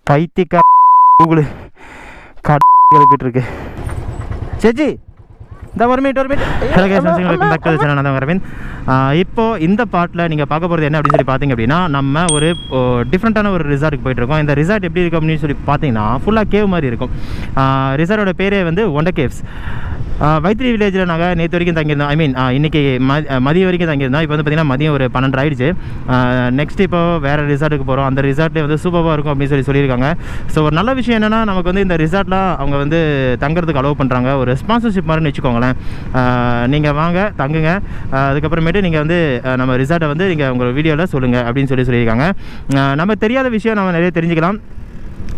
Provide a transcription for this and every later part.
பைத்தியக்கா Google எழுப்பிட்டு இருக்கு. சேச்சி இந்த ஒரு minute hello guys, welcome back to the channel. நான் அரவிந்த். இப்போ இந்த பார்ட்டில் நீங்கள் பார்க்க போகிறது என்ன அப்படின்னு சொல்லி பார்த்தீங்க அப்படின்னா, நம்ம ஒரு டிஃப்ரெண்ட்டான ஒரு ரிசார்ட்டுக்கு போயிட்டுருக்கோம். இந்த ரிசார்ட் எப்படி இருக்கும் அப்படின்னு சொல்லி பார்த்தீங்கன்னா, ஃபுல்லாக கேவ் மாதிரி இருக்கும். ரிசார்ட்டோட பேரே வந்து ஒண்டர் கேவ்ஸ். வைத்திரி வில்லேஜில் நாங்கள் நேற்று வரைக்கும் தங்கியிருந்தோம். ஐ மீன் இன்றைக்கி மதியம் வரைக்கும் தங்கியிருந்தோம். இப்போ வந்து பார்த்திங்கன்னா மதியம் ஒரு 12 ஆகிடுச்சு. நெக்ஸ்ட் இப்போ வேறு ரிசார்ட்டுக்கு போகிறோம். அந்த ரிசார்ட்லேயே வந்து சூப்பராக இருக்கும் அப்படின்னு சொல்லியிருக்காங்க. ஸோ ஒரு நல்ல விஷயம் என்னென்னா, நமக்கு வந்து இந்த ரிசார்ட்லாம் அவங்க வந்து தங்குறதுக்கு அலோவ் பண்ணுறாங்க. ஒரு ஸ்பான்சர்ஷிப் மாதிரின்னு வச்சுக்கோங்களேன். நீங்கள் வாங்க தங்குங்க, அதுக்கப்புறமேட்டு நீங்கள் வந்து நம்ம ரிசார்ட்டை வந்து நீங்கள் உங்கள் வீடியோவில் சொல்லுங்கள் அப்படின்னு சொல்லியிருக்காங்க. நம்ம தெரியாத விஷயம் நம்ம நிறைய தெரிஞ்சுக்கலாம்.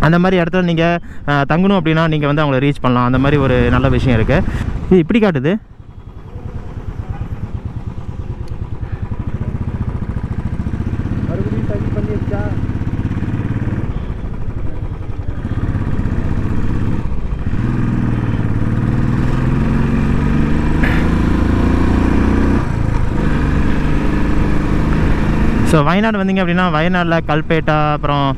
அந்த மாதிரி இடத்துல நீங்கள் தங்கணும் அப்படின்னா நீங்கள் வந்து அவங்கள ரீச் பண்ணலாம். அந்த மாதிரி ஒரு நல்ல விஷயம் இருக்குது. இது இப்படி காட்டுது. ஸோ வயநாடு வந்தீங்க அப்படின்னா, வயநாட்டில் கல்பேட்டா, அப்புறம்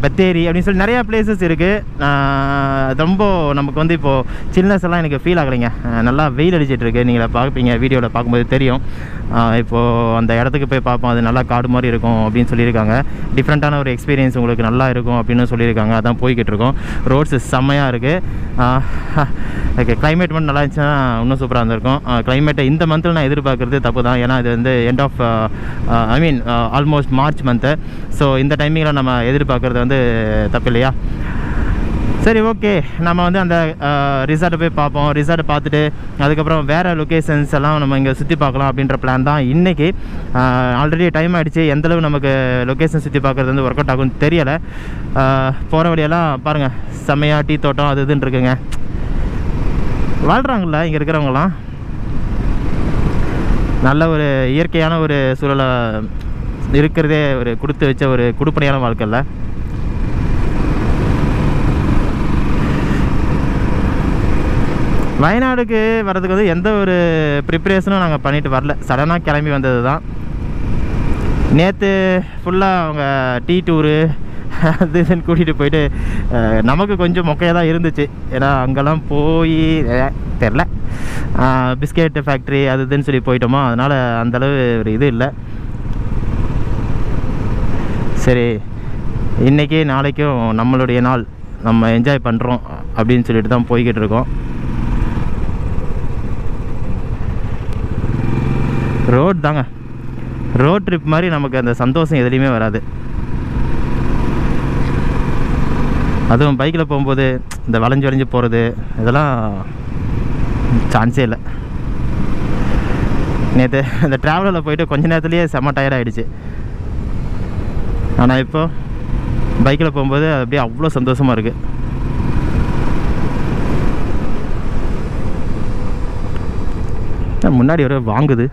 பெத்தேரி அப்படின்னு சொல்லி நிறையா பிளேசஸ் இருக்குது. ரொம்ப நமக்கு வந்து இப்போது சில்னஸ் எல்லாம் எனக்கு ஃபீல் ஆகலைங்க. நல்லா வெயில் அடிச்சிட்ருக்கு. நீங்கள் பார்ப்பீங்க, வீடியோவில் பார்க்கும்போது தெரியும். இப்போது அந்த இடத்துக்கு போய் பார்ப்போம். அது நல்லா காடு மாதிரி இருக்கும் அப்படின்னு சொல்லியிருக்காங்க. டிஃப்ரெண்ட்டான ஒரு எக்ஸ்பீரியன்ஸ் உங்களுக்கு நல்லா இருக்கும் அப்படின்னு சொல்லியிருக்காங்க. அதான் போய்கிட்டு இருக்கோம். ரோட்ஸ் செம்மையாக இருக்குது. ஓகே, கிளைமேட் மட்டும் நல்லா இருந்துச்சுன்னா இன்னும் சூப்பராக இருந்திருக்கும். கிளைமேட்டை இந்த மந்தில் நான் எதிர்பார்க்குறது தப்பு தான். ஏன்னா இது வந்து end of almost March month. So இந்த டைமிங்கில் நம்ம எதிர்பார்க்குறது வந்து தப்பு இல்லையா? சரி, ஓகே, நம்ம வந்து அந்த ரிசார்ட்டை போய் பார்ப்போம். ரிசார்ட்டை பார்த்துட்டு அதுக்கப்புறம் வேறு லொக்கேஷன்ஸ் எல்லாம் நம்ம இங்கே சுற்றி பார்க்கலாம் அப்படின்ற பிளான் தான் இன்றைக்கி. ஆல்ரெடி டைம் ஆகிடுச்சு. எந்தளவு நமக்கு லொக்கேஷன் சுற்றி பார்க்குறது வந்து ஒர்க் அவுட் ஆகும்னு தெரியலை. போகிற வழியெல்லாம் பாருங்கள், செம்மையாக டீ தோட்டம் அது இதுன்னு இருக்குங்க. வாழ்கிறாங்கள இங்கே இருக்கிறவங்களாம். நல்ல ஒரு இயற்கையான ஒரு சூழலை இருக்கிறதே ஒரு கொடுத்து வச்ச ஒரு குடுப்பனையான வாழ்க்கை இல்லை. வயநாடுக்கு வர்றதுக்கு வந்து எந்த ஒரு ப்ரிப்ரேஷனும் நாங்கள் பண்ணிட்டு வரல. சடனாக கிளம்பி வந்தது தான். நேற்று ஃபுல்லாக அவங்க டீ டூரு அது இதுன்னு கூட்டிகிட்டு போயிட்டு நமக்கு கொஞ்சம் மொக்கையாக தான் இருந்துச்சு. ஏன்னா அங்கெல்லாம் போய் தெரில, பிஸ்கெட் ஃபேக்ட்ரி அது இதுன்னு சொல்லி போயிட்டோமா, அதனால் அந்தளவு ஒரு இது இல்லை. சரி, இன்றைக்கி நாளைக்கும் நம்மளுடைய நாள், நம்ம என்ஜாய் பண்ணுறோம் அப்படின்னு சொல்லிட்டு தான் போய்கிட்டு இருக்கோம். ரோட் தாங்க, ரோட் ட்ரிப் மாதிரி நமக்கு அந்த சந்தோஷம் எதுலேயுமே வராது. அதுவும் பைக்கில் போகும்போது இந்த வளைஞ்சு போகிறது இதெல்லாம் சான்ஸே இல்லை. நேற்று இந்த ட்ராவலில் போயிட்டு கொஞ்ச நேரத்துலேயே செம்ம டயர்ட் ஆகிடுச்சு. ஆனால் இப்போ பைக்கில் போகும்போது அப்படியே அவ்வளோ சந்தோஷமாக இருக்குது. முன்னாடி ஒரு வாங்குது.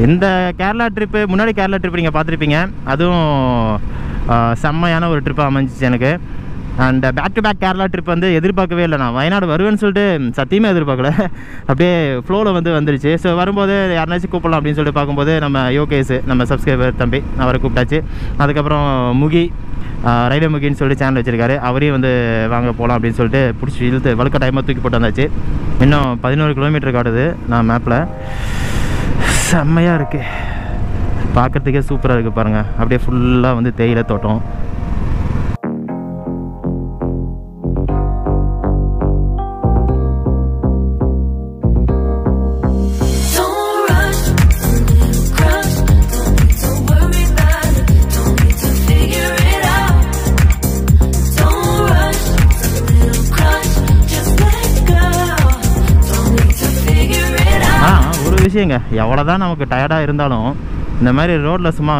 இந்த கேரளா ட்ரிப்பு, முன்னாடி கேரளா ட்ரிப்பு நீங்கள் பார்த்துருப்பீங்க. அதுவும் செம்மையான ஒரு ட்ரிப்பாக அமைஞ்சிச்சு எனக்கு. And back to back Kerala trip வந்து எதிர்பார்க்கவே இல்லை. நான் வயநாடு வருவேன்னு சொல்லிட்டு சத்தியமாக எதிர்பார்க்கல. அப்படியே ஃப்ளோவில் வந்து வந்துருச்சு. ஸோ வரும்போது யாருனாச்சும் கூப்பிடலாம் அப்படின்னு சொல்லிட்டு பார்க்கும்போது நம்ம யோகேஷ், நம்ம சப்ஸ்கிரைபர் தம்பி, அவரை கூப்பிட்டாச்சு. அதுக்கப்புறம் முகி, ரயில்வே முகின்னு சொல்லிட்டு சேனல் வச்சுருக்காரு. அவரையும் வந்து வாங்க போகலாம் அப்படின்னு சொல்லிட்டு பிடிச்சி இழுத்து வழுக்க டைமாக தூக்கி போட்டு வந்தாச்சு. இன்னும் 11 கிலோமீட்டர் காட்டுது நான் மேப்பில். செம்மையாக இருக்குது, பார்க்குறதுக்கே சூப்பராக இருக்குது பாருங்கள். அப்படியே ஃபுல்லாக வந்து தேயிலை தோட்டம். விஷயங்க, எவ்வளோதான் நமக்கு டயர்டாக இருந்தாலும் இந்த மாதிரி ரோட்டில் சும்மா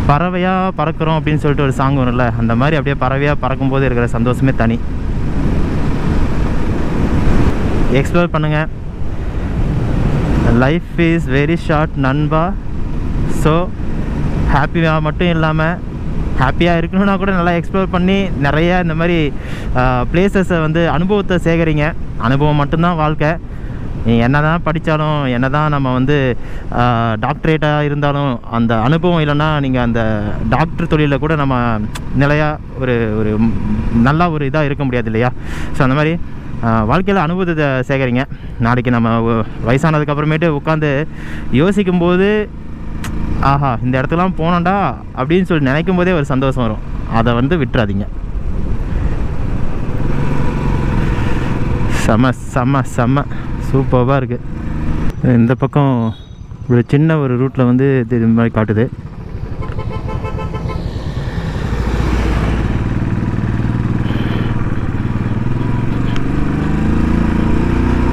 பறவையாக பறக்கிறோம் அப்படின்னு சொல்லிட்டு ஒரு சாங் வரும்ல, அந்த மாதிரி அப்படியே பறவையாக பறக்கும்போது இருக்கிற சந்தோஷமே தனி. எக்ஸ்ப்ளோர் பண்ணுங்கள். லைஃப் இஸ் வெரி ஷார்ட் நண்பா. ஸோ ஹாப்பியாக மட்டும் இல்லாமல் ஹாப்பியாக இருக்கணும்னா கூட நல்லா எக்ஸ்ப்ளோர் பண்ணி நிறையா இந்த மாதிரி பிளேசஸை வந்து அனுபவத்தை சேகரிங்க. அனுபவம் மட்டும்தான் வாழ்க்கை. என்ன தான் படித்தாலும் என்ன தான் நம்ம வந்து டாக்டரேட்டாக இருந்தாலும் அந்த அனுபவம் இல்லைன்னா நீங்கள் அந்த டாக்டர் தொழிலில் கூட நம்ம நிலையாக ஒரு நல்லா ஒரு இதாக இருக்க முடியாது இல்லையா? ஸோ அந்த மாதிரி வாழ்க்கையில் அனுபவத்தை சேகரிங்க. நாளைக்கு நம்ம வயசானதுக்கப்புறமேட்டு உட்காந்து யோசிக்கும்போது ஆஹா இந்த இடத்துலாம் போனோண்டா அப்படின்னு சொல்லி நினைக்கும் போதே ஒரு சந்தோஷம் வரும். அதை வந்து விட்டுறாதீங்க. செம்ம செம்ம செம்ம சூப்பராக இருக்குது. இந்த பக்கம் ஒரு சின்ன ஒரு ரூட்டில் வந்து இது மாதிரி காட்டுது.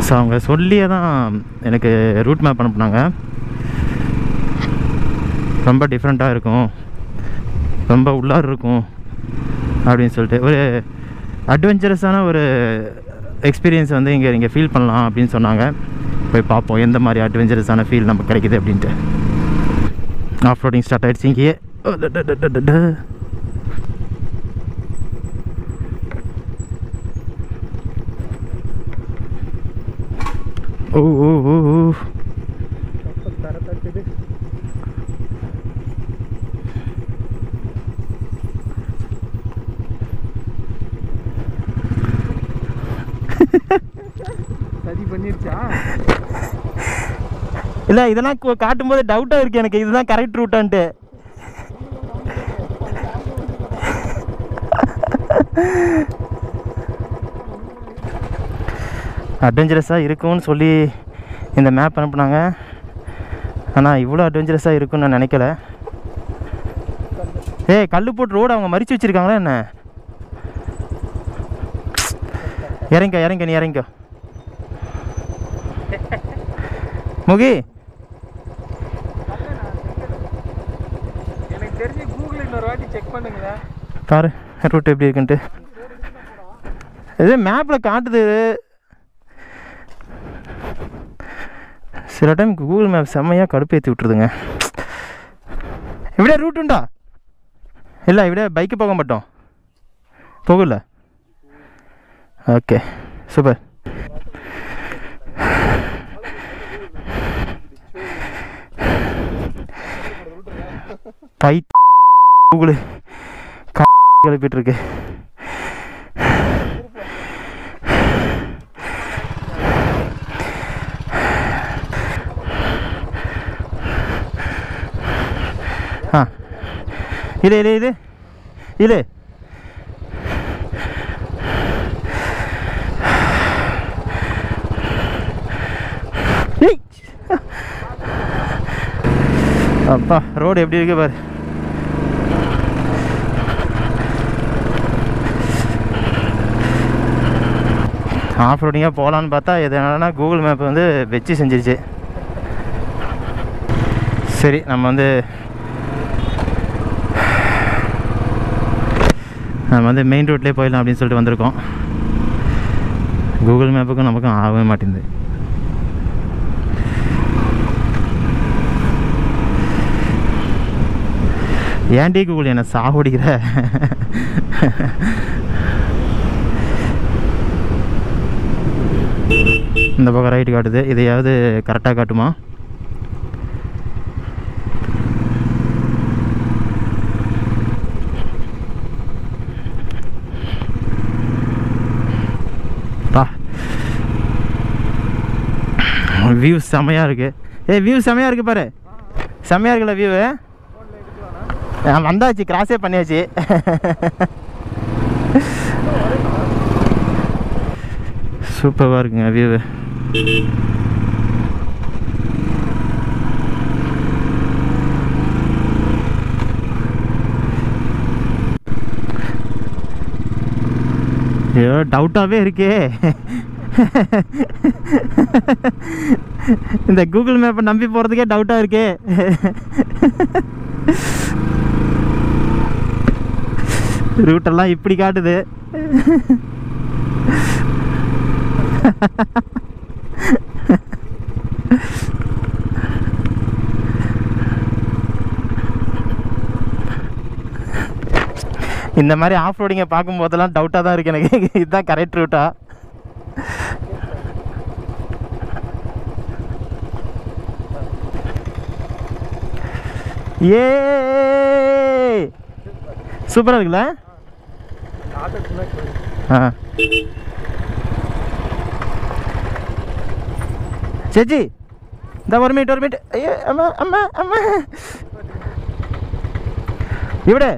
ஸோ அவங்க சொல்லியே தான் எனக்கு ரூட் மேப் அனுப்புனாங்க. ரொம்ப டிஃப்ரெண்ட்டாக இருக்கும், ரொம்ப உள்ளார் இருக்கும் அப்படின்னு சொல்லிட்டு ஒரு அட்வென்ச்சரஸான ஒரு எக்ஸ்பீரியன்ஸ் வந்து இங்கே ஃபீல் பண்ணலாம் அப்படின்னு சொன்னாங்க. போய் பார்ப்போம் எந்த மாதிரி அட்வென்ச்சரஸான ஃபீல் நமக்கு கிடைக்குது அப்படின்ட்டு. ஆஃப் ரோடிங் ஸ்டார்ட் ஆகிடுச்சு இங்கேயே. ஓ ஓ ஓ ஓ சரி பண்ணிருச்சா? இல்லை இதெல்லாம் காட்டும்போது டவுட்டாக இருக்குது எனக்கு, இதுதான் கரெக்ட் ரூட்டான்ட்டு. அட்வென்ச்சரஸாக இருக்கும்னு சொல்லி இந்த மேப் அனுப்புனாங்க. ஆனால் இவ்வளோ அட்வென்ச்சரஸாக இருக்குன்னு நான் நினைக்கல. ஏய் கல் போட்டு ரோடு அவங்க மறித்து வச்சுருக்காங்களா என்ன? இறங்க நீ இறங்க முகி. எனக்கு தெரிஞ்சு கூகுள் இன்னொரு வாட்டி செக் பண்ணுங்க பாரு ரூட் எப்படி இருக்குன்ட்டு. இது மேப்பில் காட்டுது. சில டைம் கூகுள் மேப் செம்மையாக கடுப்பேற்றி விட்டுருதுங்க. இப்படியே ரூட் உண்டா? இல்லை இப்படியே பைக்கு போக மாட்டோம். போகல. Okay super. பை கூகுளு கிளப்பிட்டு இருக்கு. ஆ இது அப்பா ரோடு எப்படி இருக்கு பாரு. ஆஃப் ரோடிங்காக போகலான்னு பார்த்தா எதனாலனா கூகுள் மேப் வந்து வச்சு செஞ்சிருச்சு. சரி நம்ம வந்து மெயின் ரோட்லேயே போயிடலாம் அப்படின்னு சொல்லிட்டு வந்திருக்கோம். கூகுள் மேப்புக்கும் நமக்கும் ஆகவே மாட்டேங்குது. ஏன்டி கூகுள் என்னை சாகுடிக்கிற? இந்த பக்கம் ரைட்டு காட்டுது. இதையாவது கரெக்டாக காட்டுமா? பா வியூ செம்மையாக இருக்குது. வியூ செம்மையாக இருக்குது பாரு. செம்மையாக இருக்குல்ல வியூ? வந்தாச்சு, கிராஸே பண்ணியாச்சு. சூப்பராக இருக்குங்க வியூ. ஐயோ டவுட்டாகவே இருக்கே. இந்த கூகுள் மேப்பை நம்பி போகிறதுக்கே டவுட்டாக இருக்கே. ரூட்டெல்லாம் இப்படி காட்டுது. இந்த மாதிரி ஆஃப் ரோடிங்கை பார்க்கும்போதெல்லாம் டவுட்டாக தான் இருக்குது எனக்கு, இதுதான் கரெக்ட் ரூட்டா? ஏ சூப்பராக இருக்குல்ல? ஆ சேச்சி இந்த ஒரு மினிட் ஐயோ அம்மா அம்மா அம்மா ഇവിടെ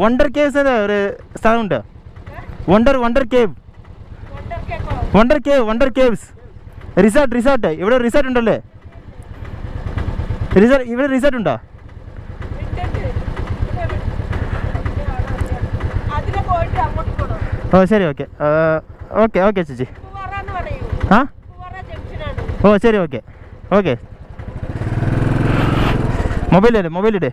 വണ്ടർ കേവ്സ് ഒരു സ്ഥലമുണ്ട്. വണ്ടർ കേവ്സ് റിസോർട്ട് ഇവിടെ റിസോർട്ട് ഉണ്ടല്ലേ? ഇവിടെ റിസോർട്ട് ഉണ്ടോ? ഓ ശരി ഓക്കെ ഓക്കെ ചേച്ചി. ആ ഓ ശരി ഓക്കെ മൊബൈലിട്.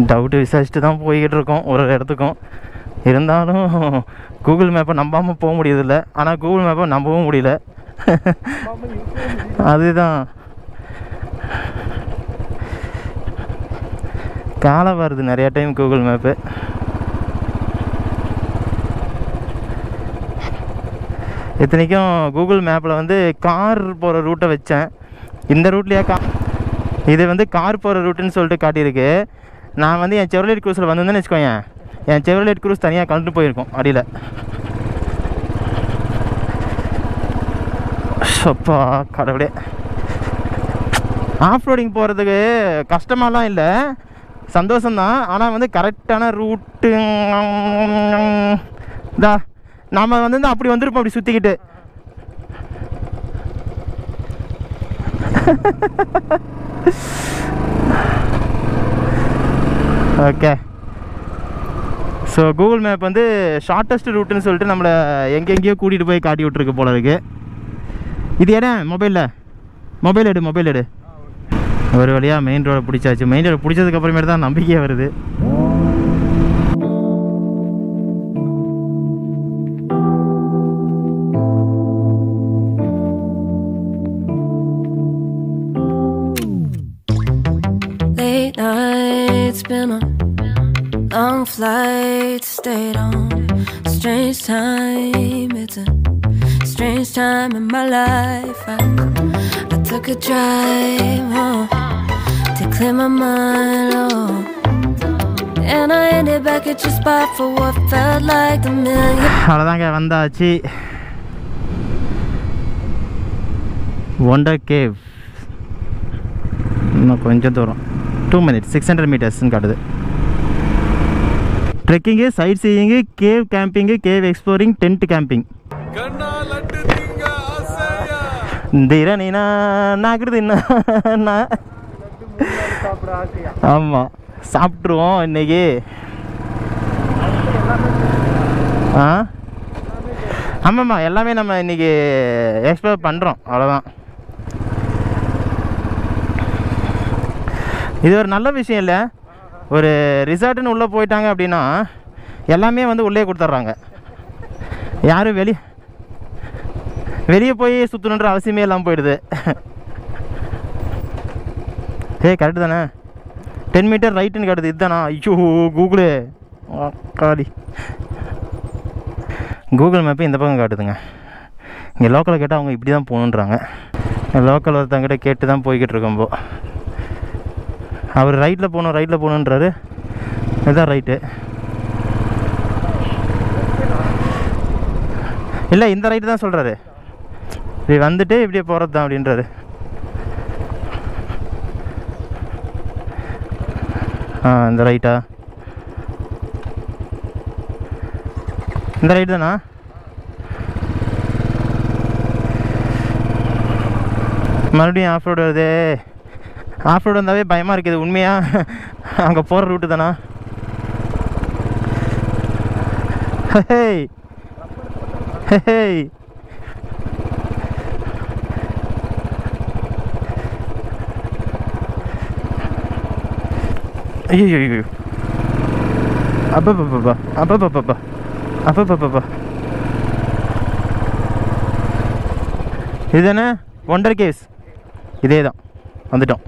டவுட்டு விசாரிச்சுட்டு தான் போய்கிட்டு இருக்கோம் ஒரு இடத்துக்கும். இருந்தாலும் கூகுள் மேப்பை நம்பாமல் போக முடியதில்ல. ஆனால் கூகுள் மேப்பை நம்பவும் முடியல. அதுதான் காலம் வருது நிறையா டைம் கூகுள் மேப்பு. இத்தனைக்கும் கூகுள் மேப்பில் வந்து கார் போகிற ரூட்டை வச்சேன். இந்த ரூட்லேயே இது வந்து கார் போகிற ரூட்டுன்னு சொல்லிட்டு காட்டியிருக்கு. நான் வந்து என் செவர்லேட் க்ரூஸில் வந்திருந்தேன்னு வச்சுக்கோங்க, என் செவர்லேட் க்ரூஸ் தனியாக கலந்து போயிருக்கோம் அடியில். அப்பா கடவுளே. ஆஃப் ரோடிங் போகிறதுக்கு கஷ்டமாலாம் இல்லை, சந்தோஷம்தான். ஆனால் வந்து கரெக்டான ரூட்டு தான். நாம் வந்து அப்படி வந்திருப்போம், அப்படி சுற்றிக்கிட்டு. ஓகே. ஸோ கூகுள் மேப் வந்து ஷார்ட்டஸ்ட் ரூட்டுன்னு சொல்லிட்டு நம்மளை எங்கெங்கேயோ கூட்டிகிட்டு போய் காட்டி விட்ருக்கு போல இருக்கு. இது என்ன மொபைல் எடு. ஒரு வழியாக மெயின் ரோடை பிடிச்சாச்சு. மெயின் ரோடை பிடிச்சதுக்கப்புறமேட்டு தான் நம்பிக்கையே வருது. Been on long flights, stayed on strange time. It's a strange time in my life. I took a drive home to clear my mind, and I ended back at your spot for what felt like a million. அவ்வளோதாங்க, வந்தாச்சு. Wonder cave. இன்னும் கொஞ்சம் தூரம், 2 minutes 600 meters காட்டுது. Trekking, sightseeing, cave camping, cave exploring, tent camping. ஆமாம், சாப்பிட்ருவோம் இன்னைக்கு. ஆமாம்மா, எல்லாமே நம்ம இன்னைக்கு எக்ஸ்ப்ளோர் பண்ணுறோம், அவ்வளோதான். இது ஒரு நல்ல விஷயம் இல்லை. ஒரு ரிசார்ட்டுன்னு உள்ளே போயிட்டாங்க அப்படின்னா எல்லாமே வந்து உள்ளே கொடுத்துட்றாங்க. யாரும் வெளியே போய் சுற்றணுன்ற அவசியமே இல்லாமல் போயிடுது. கரெக்டு தானே? 10 meter ரைட்டுன்னு காட்டுது. இதுதானா? ஐயோ கூகுளு காடி. கூகுள் மேப்பு இந்த பக்கம் காட்டுதுங்க. இங்கே லோக்கலில் கேட்டால் அவங்க இப்படி தான் போகணுன்றாங்க. லோக்கல் ஒருத்தங்கிட்ட கேட்டு தான் போய்கிட்டு இருக்கோம்போ. அவர் ரைட்டில் போகணுன்றாரு. இதுதான் ரைட்டு. இல்லை, இந்த ரைட்டு தான் சொல்கிறாரு. இப்படி வந்துட்டு இப்படியே போகிறது தான் அப்படின்றாரு. இந்த ரைட்டா? இந்த ரைட்டு தானா? மறுபடியும் ஆஃப் ரோடு வருது. ஆஃப் ரோடு வந்தாவே பயமாக இருக்குது. உண்மையாக அங்கே போகிற ரூட்டு தானா? ஹேய் ஐயோ அப்பப்பா இதுதானே வண்டர் கேவ்ஸ்? இதே தான், வந்துட்டோம்.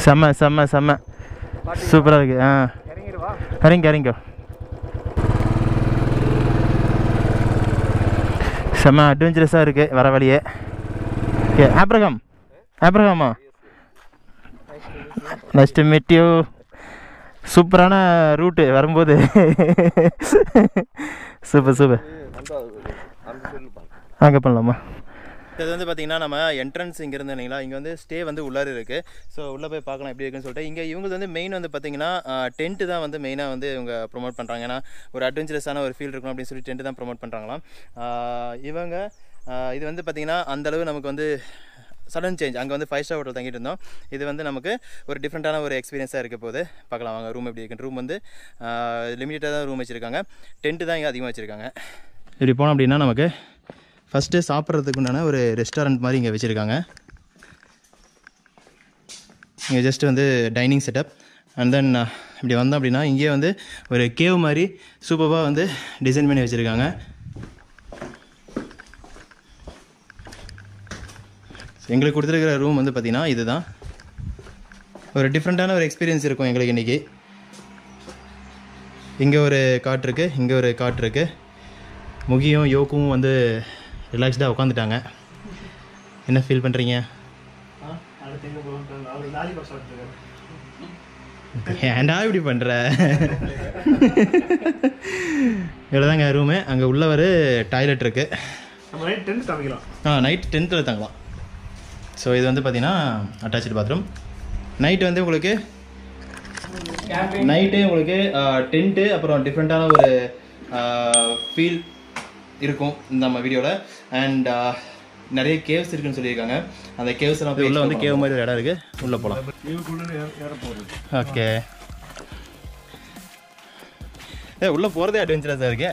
செம்ம சூப்பராக இருக்குது. இறங்கோ. செம்ம அட்வென்ச்சரஸாக இருக்குது வர வழியே. ஓகே, ஆப்ரஹாமா நைஸ் டு மீட் யூ. சூப்பரான ரூட்டு வரும்போது. சூப்பர் அங்கே பண்ணலாமா? இது வந்து பார்த்திங்கன்னா நம்ம என்ட்ரன்ஸ் இங்கே இருந்து இல்லைங்களா, இங்கே வந்து ஸ்டே வந்து உள்ளார இருக்குது. ஸோ உள்ளே போய் பார்க்கலாம் எப்படி இருக்குன்னு சொல்லிட்டு. இங்கே இவங்க வந்து மெயின் வந்து பார்த்திங்கன்னா டென்ட்டு தான் வந்து மெயினாக வந்து இவங்க ப்ரொமோட் பண்ணுறாங்க. ஏன்னா ஒரு அட்வென்ச்சரஸான ஒரு ஃபீல் இருக்கணும் அப்படின்னு சொல்லி டென்ட்டு தான் ப்ரொமோட் பண்ணுறாங்களாம் இவங்க. இது வந்து பார்த்திங்கன்னா அந்தளவு நமக்கு வந்து சடன் சேஞ்ச். அங்கே வந்து 5 ஸ்டார் ஹோட்டல் தங்கிட்டு இருந்தோம். இது வந்து நமக்கு ஒரு டிஃப்ரெண்ட்டான ஒரு எக்ஸ்பீரியன்ஸாக இருக்க போது. பார்க்கலாம் வாங்க ரூம் எப்படி இருக்குன்னு. ரூம் வந்து லிமிட்டடாக தான் ரூம் வச்சுருக்காங்க. டென்ட்டு தான் இங்கே அதிகமாக வச்சுருக்காங்க. இப்படி போனோம் அப்படின்னா நமக்கு ஃபஸ்ட்டு சாப்பிட்றதுக்கு உண்டான ஒரு ரெஸ்டாரண்ட் மாதிரி இங்கே வச்சுருக்காங்க. இங்கே ஜஸ்ட் வந்து டைனிங் செட்டப். அண்ட் தென் இப்படி வந்தோம் அப்படின்னா இங்கேயே வந்து ஒரு கேவ் மாதிரி சூப்பராக வந்து டிசைன் பண்ணி வச்சுருக்காங்க. எங்களுக்கு கொடுத்துருக்கிற ரூம் வந்து பார்த்திங்கன்னா இதுதான். ஒரு டிஃப்ரெண்ட்டான ஒரு எக்ஸ்பீரியன்ஸ் இருக்கும் எங்களுக்கு இன்றைக்கி. இங்கே ஒரு காட் இருக்குது, இங்கே ஒரு காட் இருக்குது. முகியும் யோக்கும் வந்து ரிலாக்ஸ்டாக உட்காந்துட்டாங்க. என்ன ஃபீல் பண்ணுறீங்க? ஏன்டா இப்படி பண்ணுற? இவ்வளோதாங்க ரூமு. அங்கே உள்ள ஒரு டாய்லெட் இருக்குது. நைட் 10th தங்கலாம். ஸோ இது வந்து பார்த்திங்கன்னா அட்டாச்சு பாத்ரூம். நைட்டு வந்து உங்களுக்கு டென்ட்டு அப்புறம் டிஃப்ரெண்ட்டான ஒரு ஃபீல் இருக்கும் நம்ம வீடியோவில். அண்ட் நிறைய கேவ்ஸ் இருக்குன்னு சொல்லியிருக்காங்க. அந்த கேவ்ஸ் எல்லாம் போய் உள்ள வந்து கேவ் மாதிரி ஒரு இடம் இருக்குது, உள்ளே போகலாம். ஓகே, உள்ளே போகிறதே அட்வென்ச்சரஸாக இருக்கு.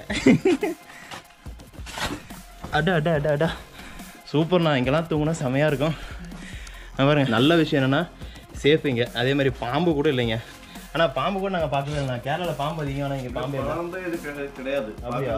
அடா சூப்பர்ண்ணா. இங்கெல்லாம் தூங்கினா செமையாக இருக்கும். பாருங்க, நல்ல விஷயம் என்னென்னா சேஃப் இங்கே. அதே மாதிரி பாம்பு கூட இல்லைங்க. ஆனால் பாம்பு கூட நாங்கள் பார்க்கவே இல்லைண்ணா. கேரளாவில் பாம்பு அதிகம். ஆனால் இங்கே பாம்பு கிடையாது. அப்படியா?